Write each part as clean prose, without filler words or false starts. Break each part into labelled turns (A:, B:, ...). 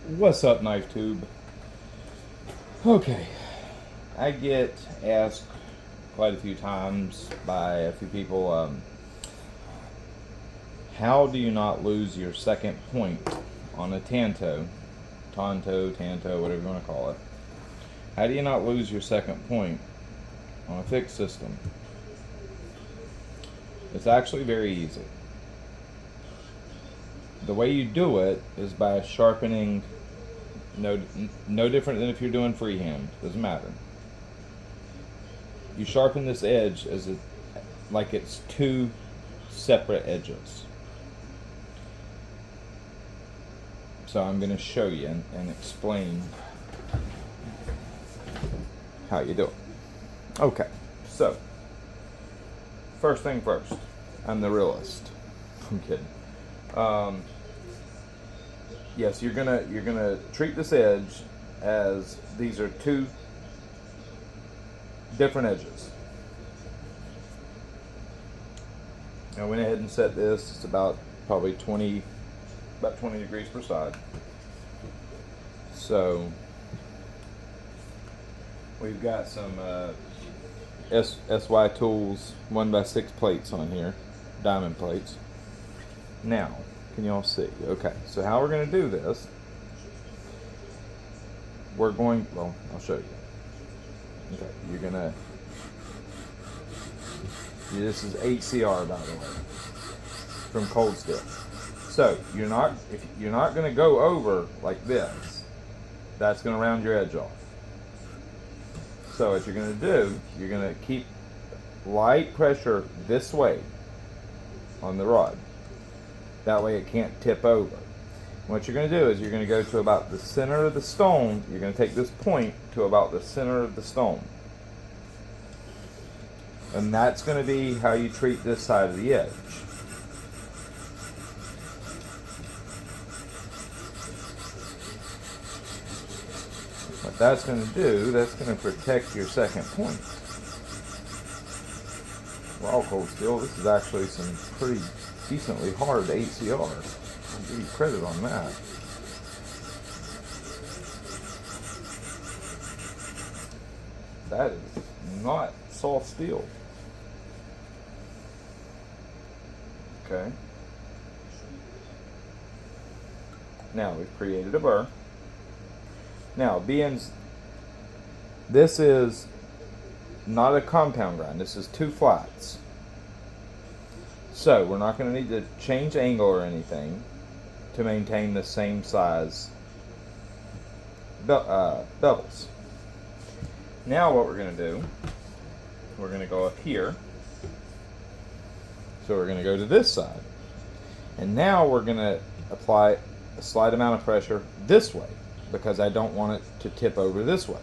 A: What's up, Knife Tube? Okay, I get asked quite a few times by a few people, how do you not lose your second point on a Tanto, whatever you want to call it? How do you not lose your second point on a fixed system? It's actually very easy. The way you do it is by sharpening. No different than if you're doing freehand. Doesn't matter. You sharpen this edge like it's two separate edges. So I'm going to show you and explain how you do it. Okay, so first thing first, I'm the realist. I'm kidding. Yes, you're gonna treat this edge as these are two different edges. I went ahead and set this. It's about probably 20 degrees per side. So we've got some SY Tools 1x6 plates on here, diamond plates. Now, can you all see? Okay, so how we're going to do this, well, I'll show you. Okay, you're going to, this is HCR, by the way, from Cold Steel. So, you're not going to go over like this. That's going to round your edge off. So what you're going to do, you're going to keep light pressure this way on the rod. That way it can't tip over. What you're going to do is you're going to go to about the center of the stone. You're going to take this point to about the center of the stone. And that's going to be how you treat this side of the edge. What that's going to do, that's going to protect your second point. Well, Cold Steel, this is actually some pretty decently hard HCR. I'll give you credit on that. That is not soft steel. Okay. Now we've created a burr. Now, this is not a compound grind. This is two flats. So we're not going to need to change angle or anything to maintain the same size bevels. Now what we're going to do, we're going to go up here. So we're going to go to this side. And now we're going to apply a slight amount of pressure this way because I don't want it to tip over this way.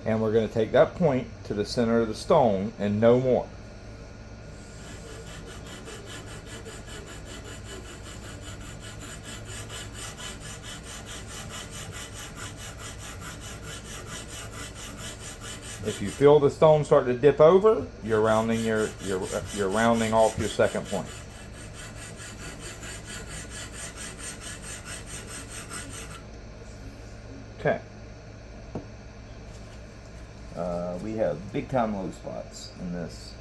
A: And we're going to take that point to the center of the stone and no more. If you feel the stone start to dip over, you're rounding you're rounding off your second point. Okay. We have big time low spots in this.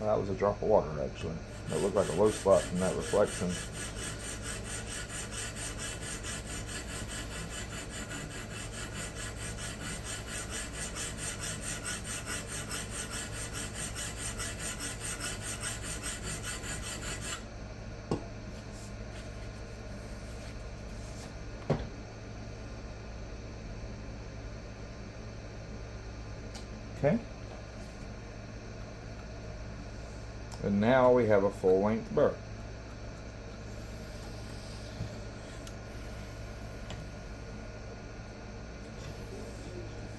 A: Well, that was a drop of water actually. It looked like a low spot from that reflection. Okay. And now we have a full length burr.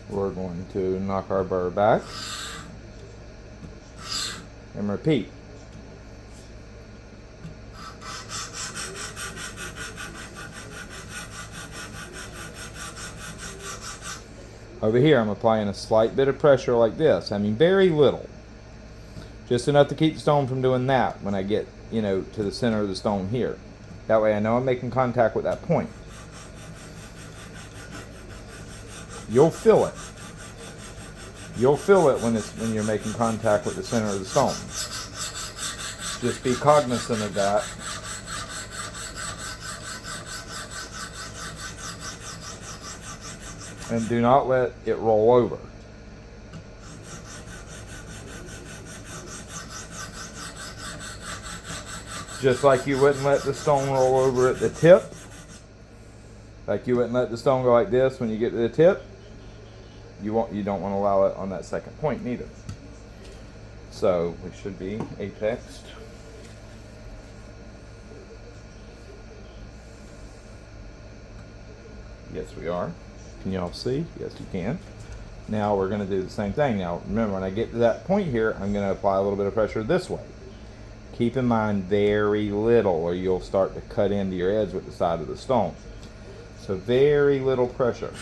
A: We're going to knock our burr back and repeat. Over here, I'm applying a slight bit of pressure like this. I mean, very little. Just enough to keep the stone from doing that when I get, to the center of the stone here. That way I know I'm making contact with that point. You'll feel it. You'll feel it when you're making contact with the center of the stone. Just be cognizant of that. And do not let it roll over. Just like you wouldn't let the stone roll over at the tip. Like you wouldn't let the stone go like this when you get to the tip. You don't want to allow it on that second point neither. So we should be apexed. Yes, we are. Can you all see? Yes, you can. Now we're going to do the same thing. Now remember, when I get to that point here, I'm going to apply a little bit of pressure this way. Keep in mind very little, or you'll start to cut into your edge with the side of the stone. So very little pressure.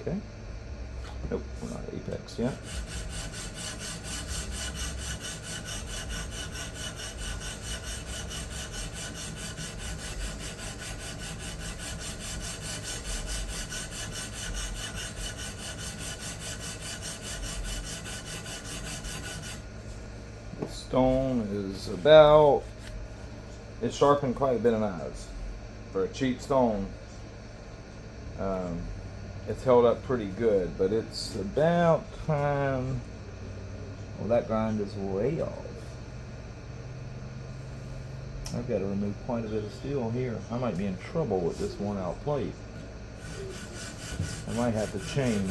A: Okay. Nope, we're not apex yet. The stone is about, it's sharpened quite a bit of knives. For a cheap stone, it's held up pretty good, but it's about time. Well, that grind is way off. I've got to remove quite a bit of steel here. I might be in trouble with this worn out plate. I might have to change.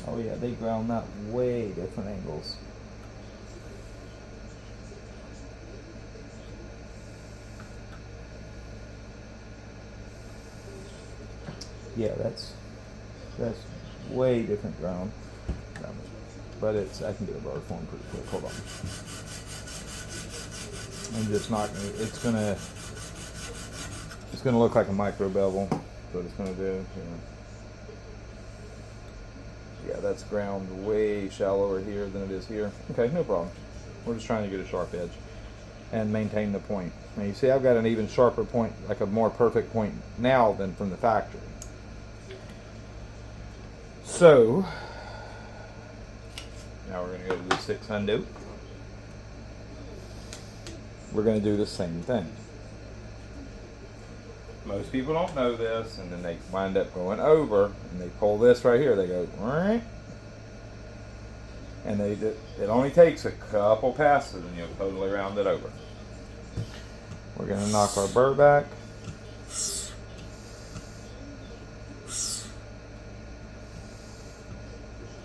A: Oh yeah, they ground that way different angles. Yeah, that's way different ground. But I can get a bar form pretty quick. Hold on. I'm just not gonna, it's gonna look like a micro bevel. That's what it's gonna do. Yeah, that's ground way shallower here than it is here. Okay, no problem. We're just trying to get a sharp edge and maintain the point. Now you see I've got an even sharper point, like a more perfect point now than from the factory. So, now we're going to go to the 6 undo. We're going to do the same thing. Most people don't know this, and then they wind up going over, and they pull this right here. They go, right, and it only takes a couple passes, and you'll totally round it over. We're going to knock our burr back.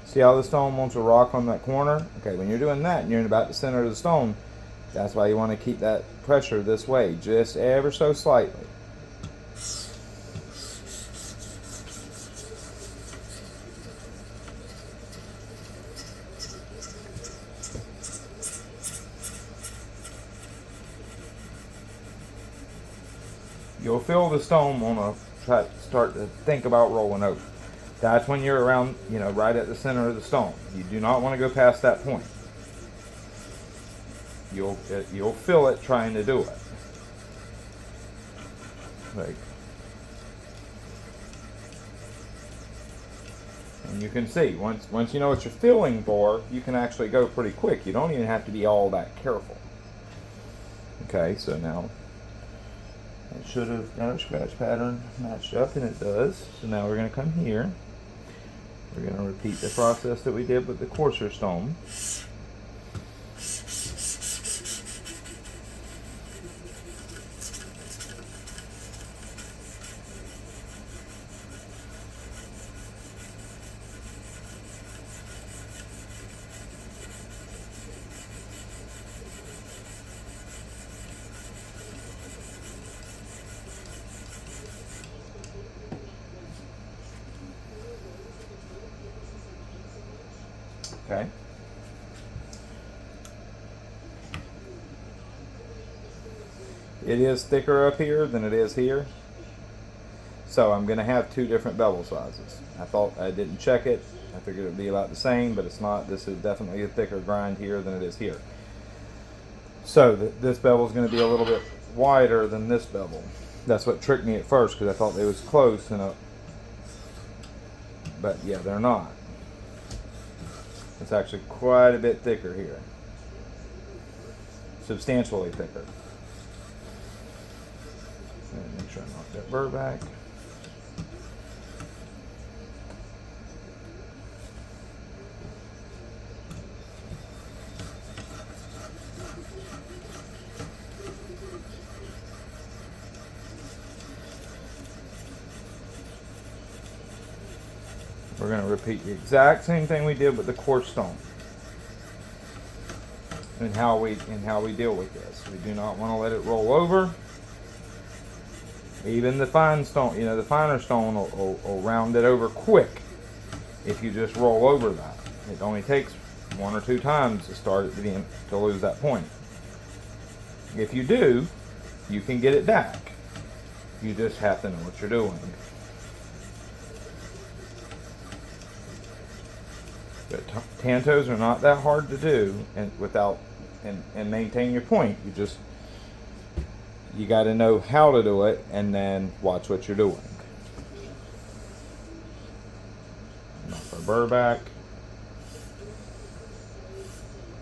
A: See how the stone wants to rock on that corner? Okay, when you're doing that, and you're in about the center of the stone, that's why you want to keep that pressure this way, just ever so slightly. You'll feel the stone want to start to think about rolling over. That's when you're around, right at the center of the stone. You do not want to go past that point. You'll feel it trying to do it. Like, and you can see once you know what you're feeling for, you can actually go pretty quick. You don't even have to be all that careful. Okay, so now it should have got our scratch pattern matched up, and it does. So now we're going to come here. We're going to repeat the process that we did with the coarser stone. Okay. It is thicker up here than it is here. So I'm going to have two different bevel sizes. I thought I didn't check it. I figured it would be about the same, but it's not. This is definitely a thicker grind here than it is here. So this bevel is going to be a little bit wider than this bevel. That's what tricked me at first because I thought they was close, but yeah, they're not. It's actually quite a bit thicker here. Substantially thicker. Make sure I knock that burr back. We're going to repeat the exact same thing we did with the coarse stone. And how we deal with this. We do not want to let it roll over. Even the fine stone, the finer stone will round it over quick if you just roll over that. It only takes 1 or 2 times to start at the end to lose that point. If you do, you can get it back. You just have to know what you're doing. But tantos are not that hard to do and maintain your point. You got to know how to do it and then watch what you're doing. Knock our burr back.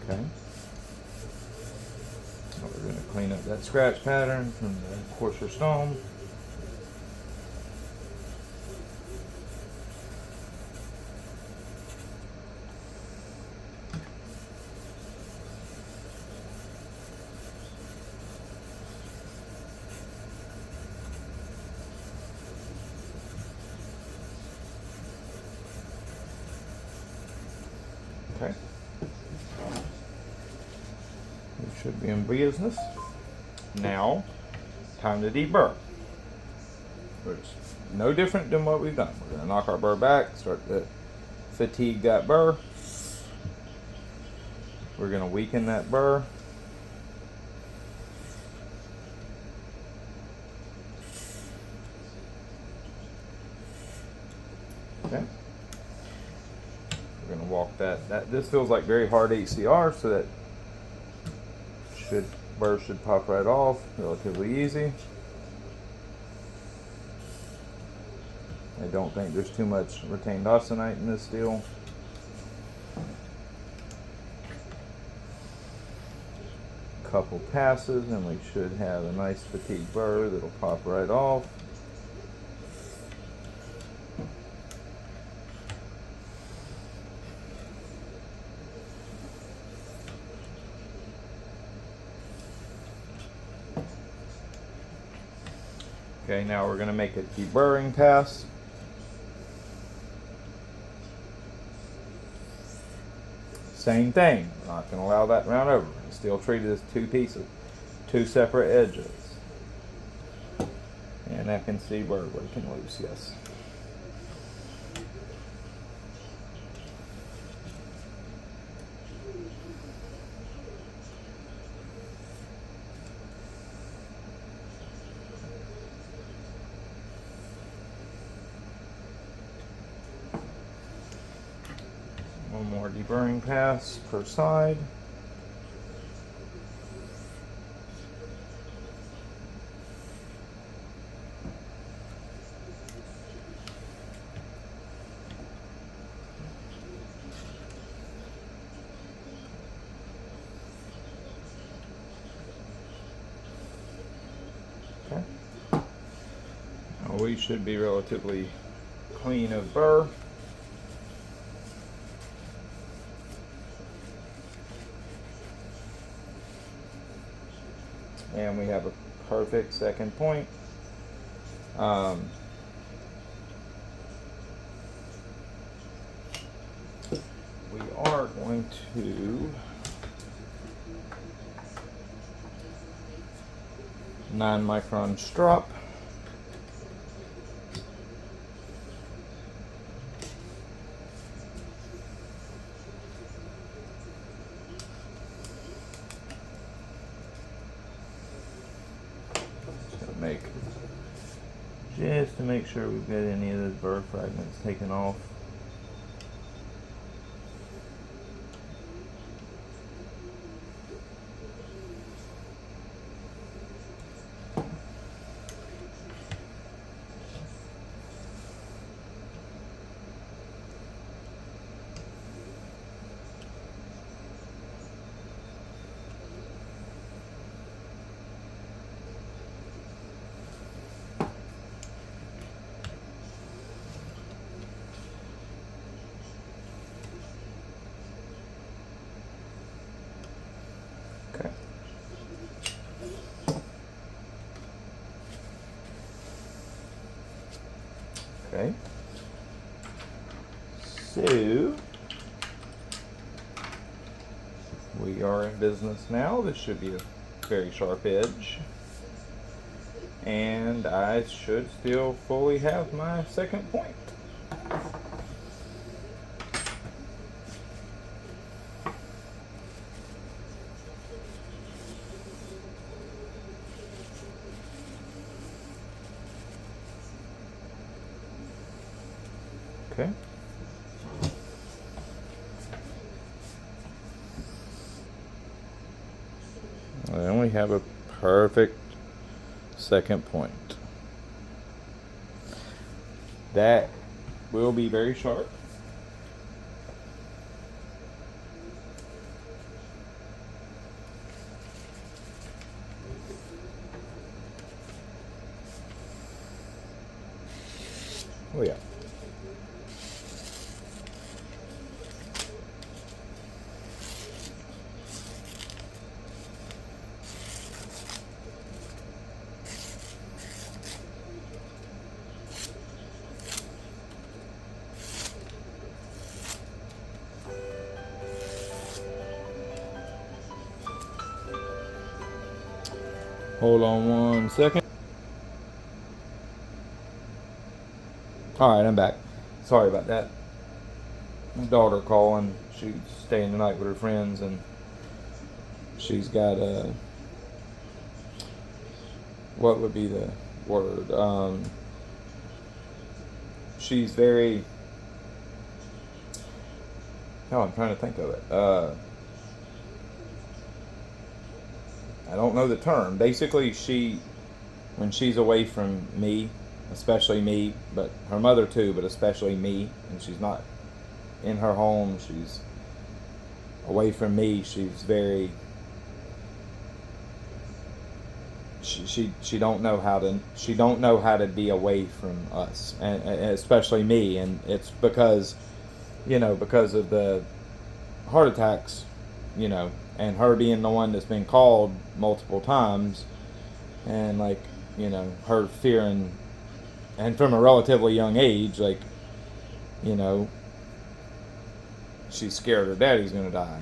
A: Okay. Now we're going to clean up that scratch pattern from the coarser stone. Okay. We should be in business. Now, time to deburr. It's no different than what we've done. We're going to knock our burr back, start to fatigue that burr. We're going to weaken that burr. Okay. We're going to walk that. This feels like very hard HCR, so that burr should pop right off relatively easy. I don't think there's too much retained austenite in this steel. Couple passes and we should have a nice fatigue burr that'll pop right off. Okay, now we're going to make a deburring pass. Same thing. We're not going to allow that round over. It's still treated as two pieces, two separate edges. And I can see where we can loose, yes. One more deburring pass per side. Okay. Now we should be relatively clean of burr. And we have a perfect second point. We are going to 9-micron strop. just to make sure we've got any of those burr fragments taken off. Okay. Okay. So we are in business now. This should be a very sharp edge. And I should still fully have my second point. Okay. Then we have a perfect second point. That will be very sharp. Oh yeah. Hold on one second. Alright, I'm back. Sorry about that. My daughter calling. She's staying the night with her friends, and she's got a, what would be the word? She's very, oh, I'm trying to think of it. I don't know the term. Basically, when she's away from me, especially me, but her mother too, but especially me, and she's not in her home, she's away from me, she's very, she don't know how to be away from us, and especially me. And it's because of the heart attacks, and her being the one that's been called multiple times, and her fearing, and from a relatively young age, she's scared her daddy's gonna die,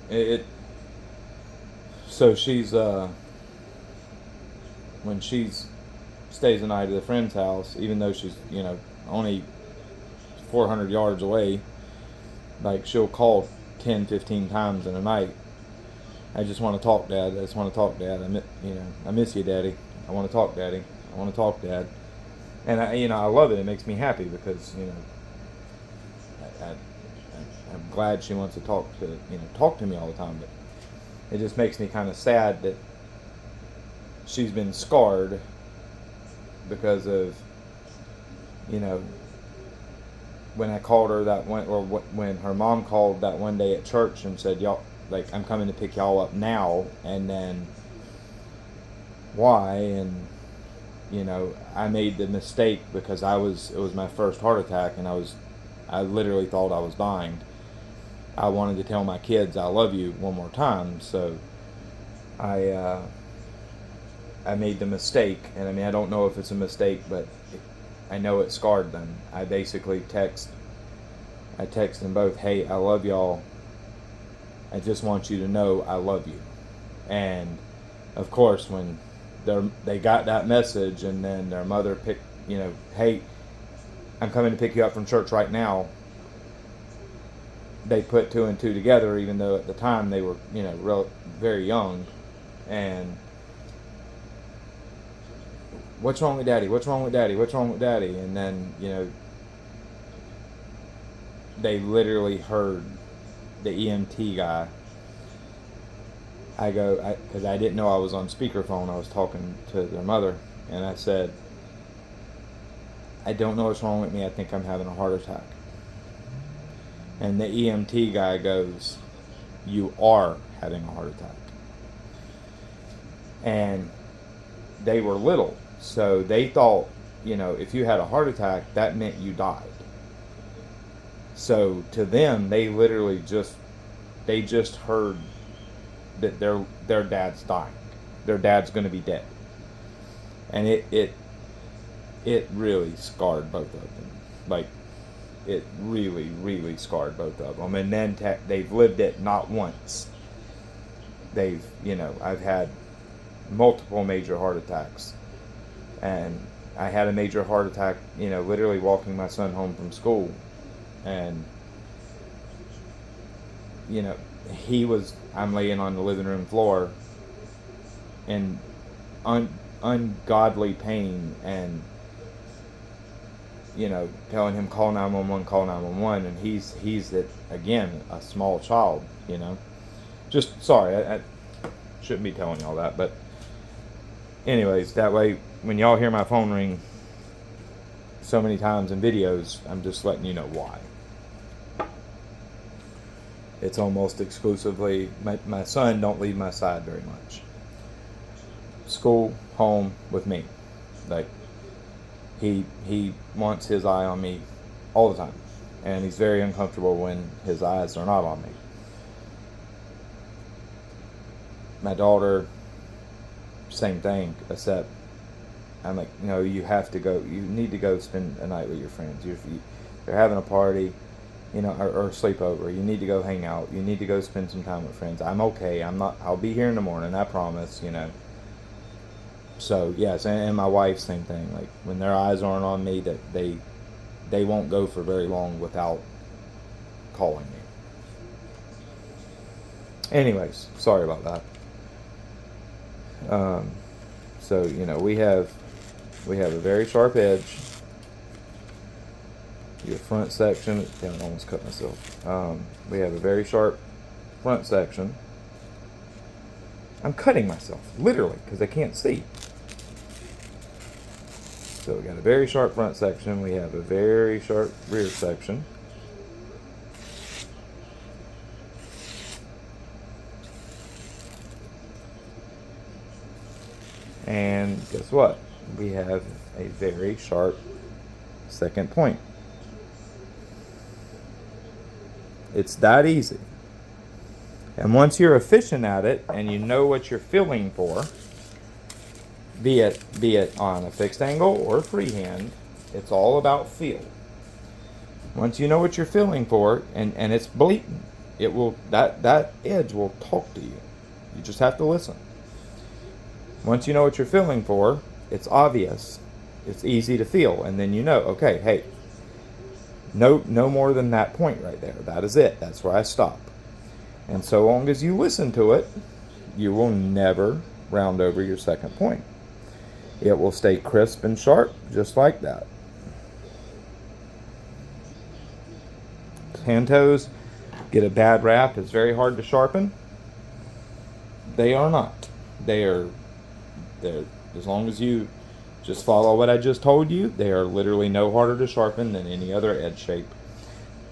A: and so she's when she's stays the night at a friend's house, even though she's only 400 yards away, she'll call 10-15 times in a night. I just want to talk, Dad. I just want to talk, Dad. I miss you, Daddy. I want to talk, Daddy. I want to talk, Dad. And I love it. It makes me happy because I'm glad she wants to talk to me all the time. But it just makes me kind of sad that she's been scarred because of when I called her that one, or when her mom called that one day at church and said, y'all, I'm coming to pick y'all up now, and then why? And I made the mistake because it was my first heart attack, and I literally thought I was dying. I wanted to tell my kids I love you one more time, so I made the mistake. And I don't know if it's a mistake, but I know it scarred them. I basically text them both, hey, I love y'all. I just want you to know I love you. And of course, when they got that message, and then their mother picked, hey, I'm coming to pick you up from church right now, they put two and two together, even though at the time they were, very young. And what's wrong with daddy? What's wrong with daddy? What's wrong with daddy? And then, they literally heard the EMT guy. Because I didn't know I was on speakerphone. I was talking to their mother, and I said, I don't know what's wrong with me. I think I'm having a heart attack. And the EMT guy goes, you are having a heart attack. And they were little, so they thought, if you had a heart attack, that meant you died. So to them, they literally just heard that their dad's dying. Their dad's going to be dead. And it really scarred both of them. Like, it really, really scarred both of them. And then they've lived it not once. I've had multiple major heart attacks. And I had a major heart attack, literally walking my son home from school. And, I'm laying on the living room floor in ungodly pain, and, telling him call 911, call 911, and he's again, a small child, Just, sorry, I shouldn't be telling y'all that, but anyways, that way, when y'all hear my phone ring so many times in videos, I'm just letting you know why. It's almost exclusively, my son don't leave my side very much. School, home, with me. Like, he wants his eye on me all the time. And he's very uncomfortable when his eyes are not on me. My daughter, same thing, except I'm like, no, you need to go spend a night with your friends. They're having a party, or sleepover. You need to go hang out. You need to go spend some time with friends. I'm okay. I'll be here in the morning, I promise, So, yes, and my wife, same thing. Like, when their eyes aren't on me, that they won't go for very long without calling me. Anyways, sorry about that. So, we have a very sharp edge. Your front section, damn, I almost cut myself. We have a very sharp front section. I'm cutting myself, literally, because I can't see. So we got a very sharp front section. We have a very sharp rear section. And guess what? We have a very sharp second point. It's that easy. And once you're efficient at it and you know what you're feeling for, be it on a fixed angle or freehand, it's all about feel. Once you know what you're feeling for, and it's blatant, that edge will talk to you. You just have to listen. Once you know what you're feeling for, it's obvious. It's easy to feel, and then okay, hey, no more than that point right there. That is it. That's where I stop. And so long as you listen to it, you will never round over your second point. It will stay crisp and sharp, just like that. Tantos get a bad rap. It's very hard to sharpen. They are not. They're as long as you just follow what I just told you, they are literally no harder to sharpen than any other edge shape.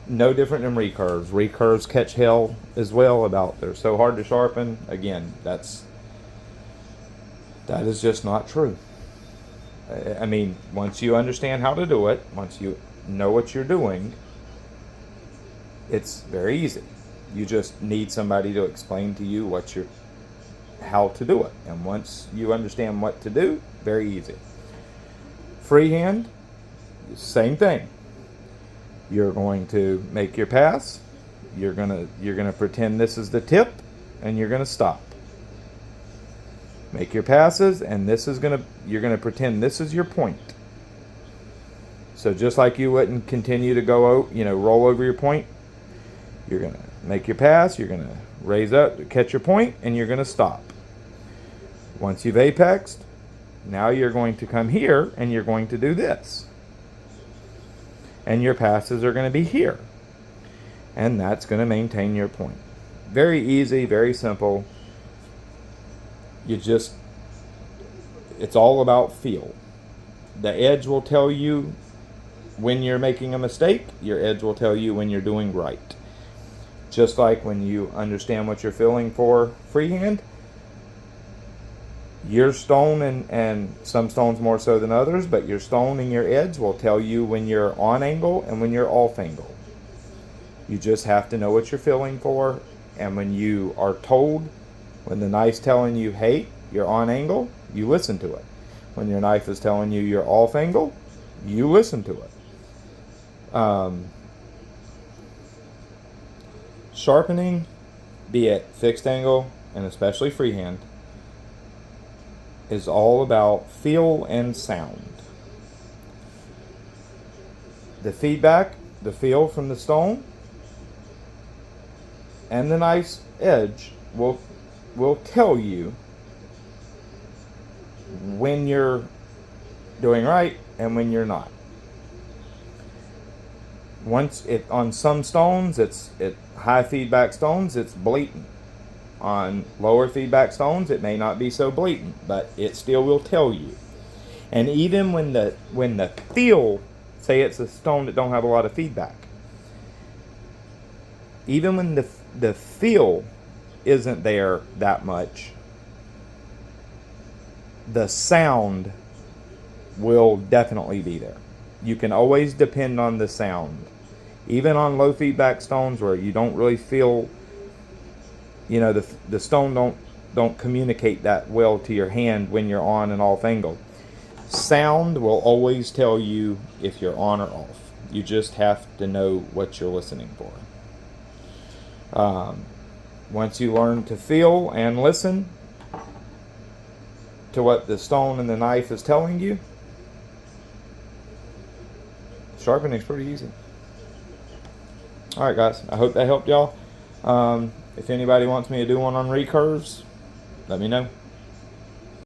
A: No different than recurves. Recurves catch hell as well about they're so hard to sharpen. Again, that is just not true. I mean, once you understand how to do it, once you know what you're doing, it's very easy. You just need somebody to explain to you how to do it. And once you understand what to do, very easy. Freehand, same thing. You're going to make your pass. You're gonna pretend this is the tip, and you're gonna stop. Make your passes, and you're gonna pretend this is your point. So just like you wouldn't continue to go, roll over your point, you're gonna make your pass. You're gonna raise up, catch your point, and you're gonna stop. Once you've apexed, Now you're going to come here and you're going to do this. And your passes are going to be here. And that's going to maintain your point. Very easy, very simple. It's all about feel. The edge will tell you when you're making a mistake. Your edge will tell you when you're doing right. Just like when you understand what you're feeling for freehand, your stone, and some stones more so than others, but your stone and your edge will tell you when you're on angle and when you're off angle. You just have to know what you're feeling for, and when you are told, when the knife's telling you, hey, you're on angle, you listen to it. When your knife is telling you you're off angle, you listen to it. Sharpening, be it fixed angle and especially freehand, is all about feel and sound. The feedback, the feel from the stone, and the knife's edge will tell you when you're doing right and when you're not. On some stones, it's high feedback stones, it's blatant. On lower feedback stones, it may not be so blatant, but it still will tell you. And even when the feel, say it's a stone that don't have a lot of feedback, even when the feel isn't there that much, the sound will definitely be there. You can always depend on the sound. Even on low feedback stones where you don't really feel, the stone don't communicate that well to your hand when you're on and off angle. Sound will always tell you if you're on or off. You just have to know what you're listening for. Once you learn to feel and listen to what the stone and the knife is telling you, sharpening is pretty easy. Alright guys, I hope that helped y'all. If anybody wants me to do one on recurves, let me know.